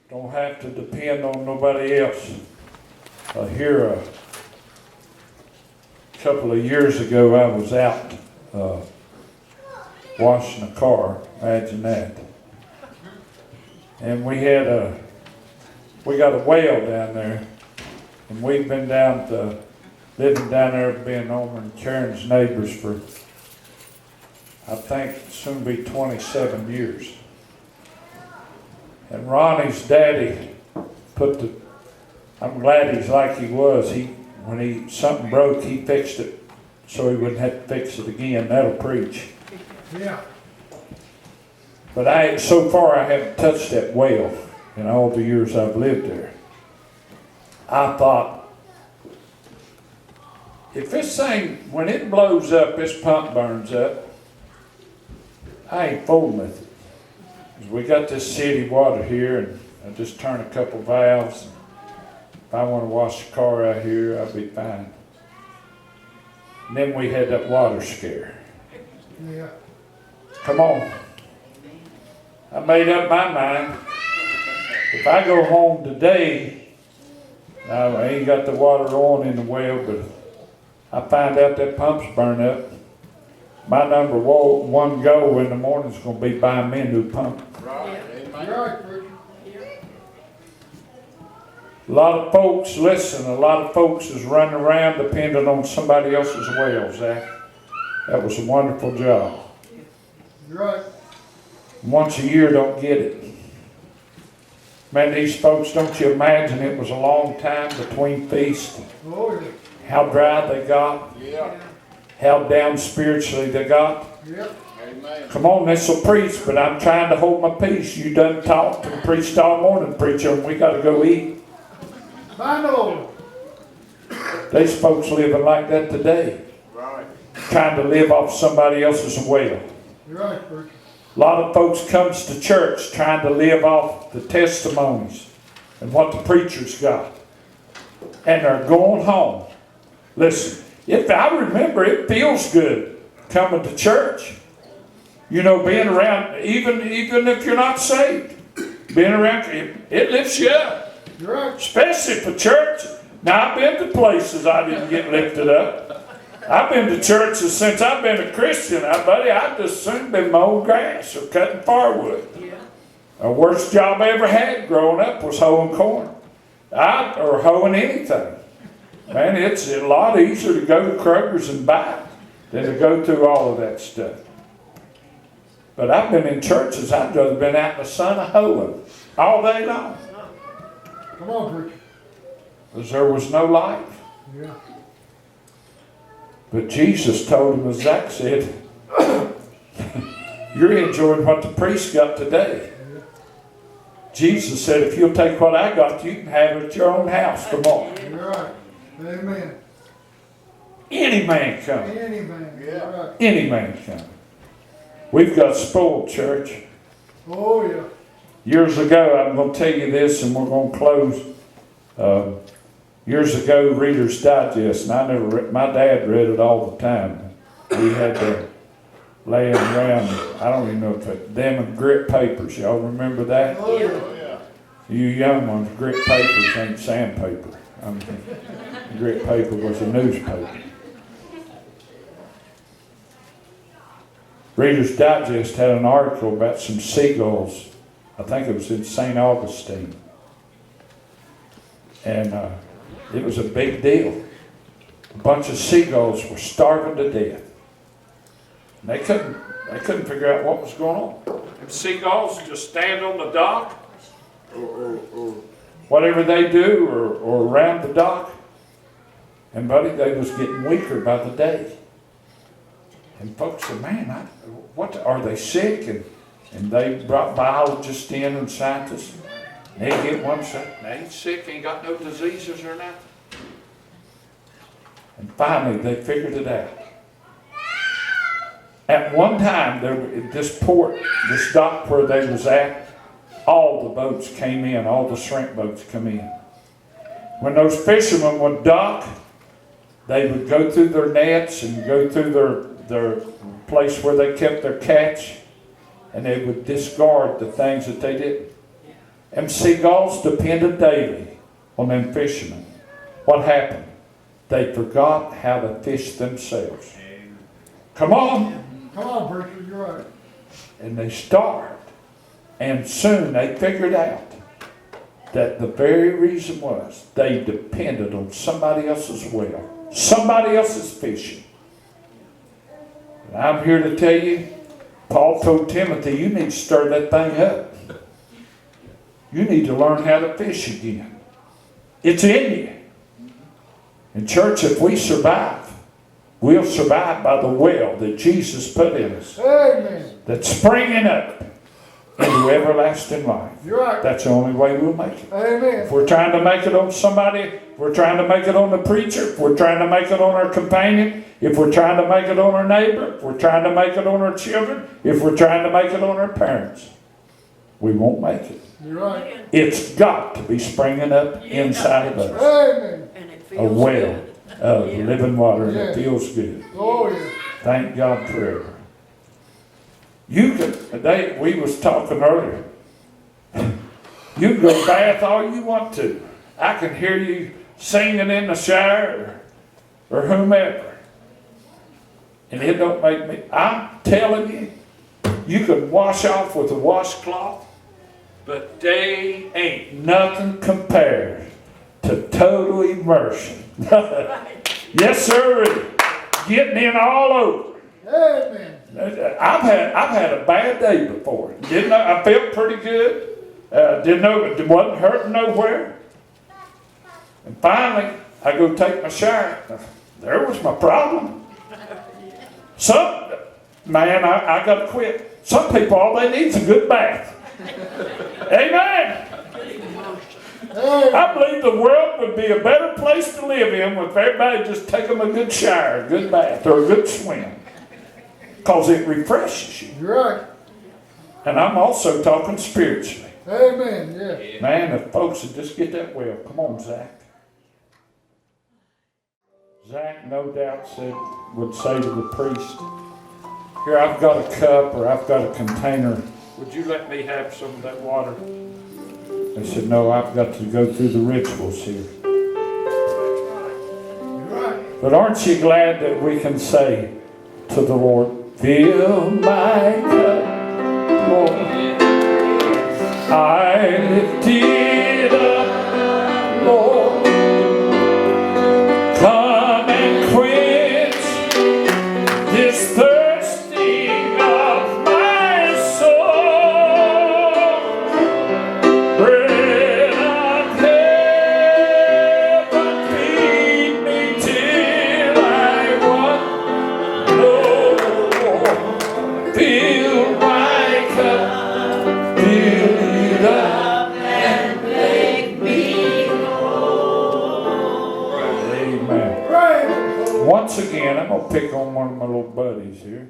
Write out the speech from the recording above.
Don't have to depend on nobody else. Here a couple of years ago I was out washing a car. Imagine that. And we got a well down there, and we've been living down there, being Omer and Karen's neighbors for, I think, soon be 27 years. And Ronnie's daddy I'm glad he's like he was. When something broke, he fixed it so he wouldn't have to fix it again. That'll preach. Yeah. But so far I haven't touched that well in all the years I've lived there. I thought, if this thing, when it blows up, this pump burns up, I ain't fooling with it. 'Cause we got this city water here, and I just turn a couple valves. If I want to wash the car out here, I'll be fine. And then we had that water scare. Yeah. Come on. I made up my mind. If I go home today, I ain't got the water on in the well, but I find out that pump's burned up. My number one goal in the morning is going to be buying me a new pump. Right. Right. A lot of folks, listen, a lot of folks is running around depending on somebody else's well, Zach. That was a wonderful job. Right. Once a year, don't get it. Man, these folks, don't you imagine it was a long time between feasts? Oh, yeah. How dry they got. Yeah. How down spiritually they got. Yep. Amen. Come on, this'll preach, but I'm trying to hold my peace. You done talked and preached all morning, preacher, and we got to go eat. I know. These folks living like that today. Right. Trying to live off somebody else's well. You're right, preacher. A lot of folks comes to church trying to live off the testimonies and what the preacher's got. And they're going home. Listen, if I remember, it feels good coming to church. You know, being around, even if you're not saved, being around, it lifts you up. You're right. Especially for church. Now, I've been to places I didn't get lifted up. I've been to churches since I've been a Christian. Buddy, I've just soon been mowing grass or cutting firewood. Yeah. The worst job I ever had growing up was hoeing corn. Or hoeing anything. Man, it's a lot easier to go to Kroger's and buy than to go through all of that stuff. But I've been in churches, I'd rather been out in the sun hoeing all day long. Come on, preacher. Because there was no life. Yeah. But Jesus told him, as Zach said, you're enjoying what the priest got today. Yeah. Jesus said, if you'll take what I got, you can have it at your own house. Come on. You're right. Amen. Any man come. Any man. Yeah. You're right. Any man come. We've got spoiled, church. Oh, yeah. Years ago, I'm going to tell you this, and we're going to close. Years ago, Reader's Digest, and I never read, my dad read it all the time. We had to lay them around, I don't even know if it, them and grit papers. Y'all remember that? Oh, yeah. Oh, yeah. You young ones, grit papers ain't sandpaper. Grit paper was a newspaper. Reader's Digest had an article about some seagulls. I think it was in St. Augustine. And it was a big deal. A bunch of seagulls were starving to death. And they couldn't figure out what was going on. Them seagulls just stand on the dock or whatever they do or around the dock. And buddy, they was getting weaker by the day. And folks said, man, are they sick? And they brought biologists in and scientists. And they get one said, they ain't sick, ain't got no diseases or nothing. And finally, they figured it out. At one time, this dock where they was at, all the boats came in, all the shrimp boats come in. When those fishermen would dock, they would go through their nets and go through their place where they kept their catch, and they would discard the things that they didn't. Them seagulls depended daily on them fishermen. What happened? They forgot how to fish themselves. Come on. Come on, preacher, you're right. And they starved. And soon they figured out that the very reason was they depended on somebody else's well, somebody else's fishing. And I'm here to tell you, Paul told Timothy, you need to stir that thing up. You need to learn how to fish again. It's in you. In church, if we survive, we'll survive by the well that Jesus put in us. Amen. That's springing up into everlasting life. You're right. That's the only way we'll make it. Amen. If we're trying to make it on somebody, if we're trying to make it on the preacher, if we're trying to make it on our companion, if we're trying to make it on our neighbor, if we're trying to make it on our children, if we're trying to make it on our parents, we won't make it. You're right. It's got to be springing up inside of us. Amen. And it A feels well good. of Yeah. living water, and Yeah. it feels good. Oh, yeah. Thank God forever. You could, today we was talking earlier. You can go bath all you want to. I can hear you singing in the shower or whomever. And it don't make me, I'm telling you, you can wash off with a washcloth, but they ain't nothing compared to total immersion. Yes, sir. Getting in all over. Amen. I've had a bad day before. Didn't know, I felt pretty good. Didn't know it wasn't hurting nowhere. And finally, I go take my shower. There was my problem. Man, I got to quit. Some people, all they need is a good bath. Amen. I believe the world would be a better place to live in if everybody just take them a good shower, a good bath, or a good swim. Because it refreshes you. You're right. And I'm also talking spiritually. Amen. Yeah. Man, if folks would just get that well. Come on, Zach. Zach, no doubt, would say to the priest, here, I've got a cup or I've got a container. Would you let me have some of that water? They said, no, I've got to go through the rituals here. You're right. But aren't you glad that we can say to the Lord, fill my cup, Lord. I lift it up, Lord. Come and quench this thirsting of my soul. Bread of heaven, feed me till I want no more. Fill my cup, fill it up, And make me whole. Amen. Right. Once again, I'm going to pick on one of my little buddies here.